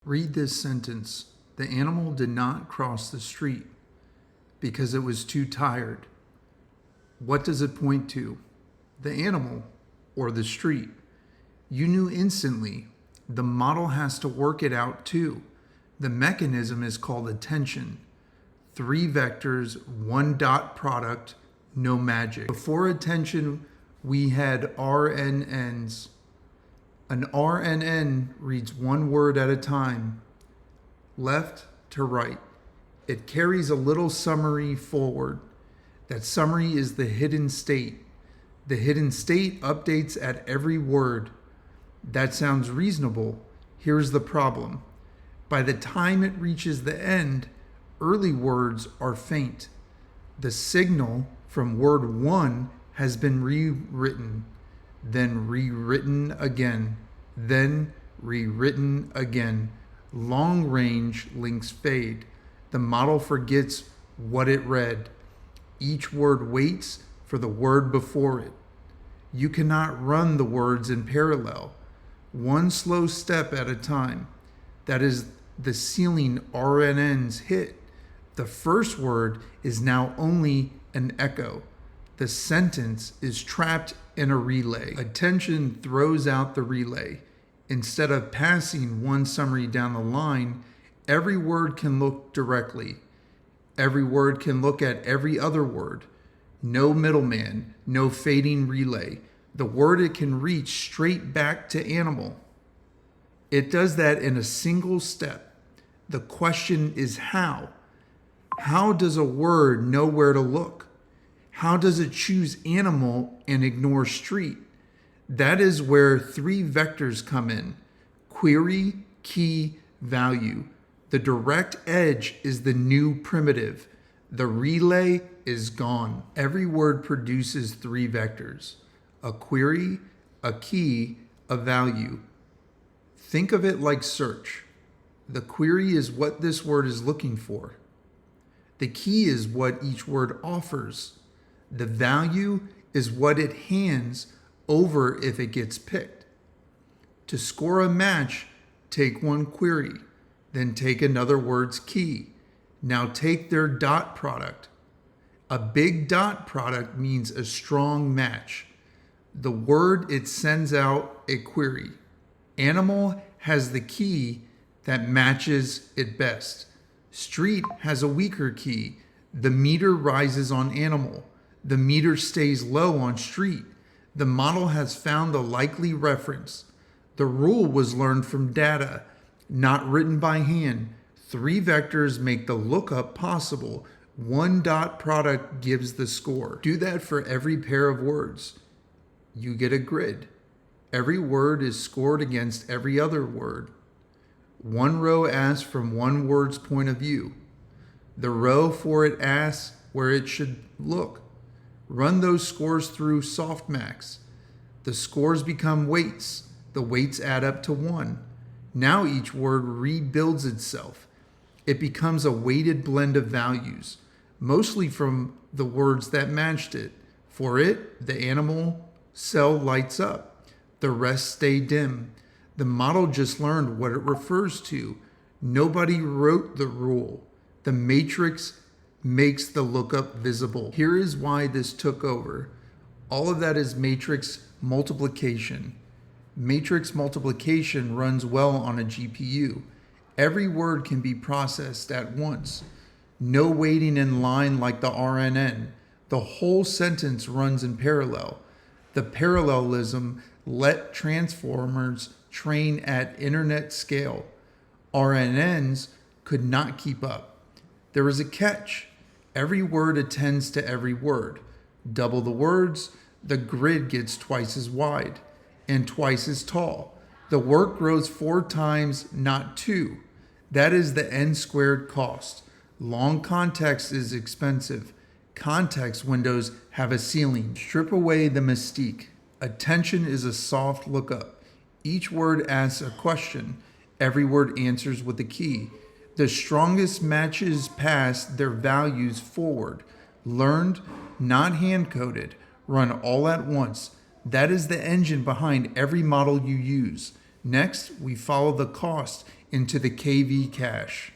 Read this sentence. The animal did not cross the street because it was too tired. What does it point to? The animal or the street? You knew instantly. The model has to work it out too. The mechanism is called attention. 3 vectors, 1 dot product, no magic. Before attention, we had RNNs. An RNN reads 1 word at a time, left to right. It carries a little summary forward. That summary is the hidden state. The hidden state updates at every word. That sounds reasonable. Here's the problem. By the time it reaches the end, early words are faint. The signal from word 1 has been rewritten, then rewritten again, then rewritten again. Long range links fade. The model forgets what it read. Each word waits for the word before it. You cannot run the words in parallel, one slow step at a time. That is the ceiling RNNs hit. The first word is now only an echo. The sentence is trapped in a relay. Attention throws out the relay. Instead of passing one summary down the line, every word can look directly. Every word can look at every other word. No middleman, no fading relay. The word it can reach straight back to animal. It does that in a single step. The question is how? How does a word know where to look? How does it choose animal and ignore street? That is where 3 vectors come in: query, key, value. The direct edge is the new primitive. The relay is gone. Every word produces 3 vectors: a query, a key, a value. Think of it like search. The query is what this word is looking for. The key is what each word offers. The value is what it hands over if it gets picked. To score a match, take one query, then take another word's key. Now take their dot product. A big dot product means a strong match. The word it sends out a query. Animal has the key that matches it best. Street has a weaker key. The meter rises on animal. The meter stays low on street. The model has found the likely reference. The rule was learned from data, not written by hand. 3 vectors make the lookup possible. 1 dot product gives the score. Do that for every pair of words. You get a grid. Every word is scored against every other word. 1 row asks from one word's point of view. The row for it asks where it should look. Run those scores through Softmax. The scores become weights. The weights add up to 1. Now each word rebuilds itself. It becomes a weighted blend of values, mostly from the words that matched it. For it, the animal cell lights up. The rest stay dim. The model just learned what it refers to. Nobody wrote the rule. The matrix makes the lookup visible. Here is why this took over. All of that is matrix multiplication. Matrix multiplication runs well on a GPU. Every word can be processed at once. No waiting in line like the RNN. The whole sentence runs in parallel. The parallelism let transformers train at internet scale. RNNs could not keep up. There is a catch. Every word attends to every word. Double the words, the grid gets twice as wide and twice as tall. The work grows 4 times, not 2. That is the n squared cost. Long context is expensive. Context windows have a ceiling. Strip away the mystique. Attention is a soft lookup. Each word asks a question. Every word answers with a key. The strongest matches pass their values forward. Learned, not hand-coded. Run all at once. That is the engine behind every model you use. Next, we follow the cost. into the KV cache.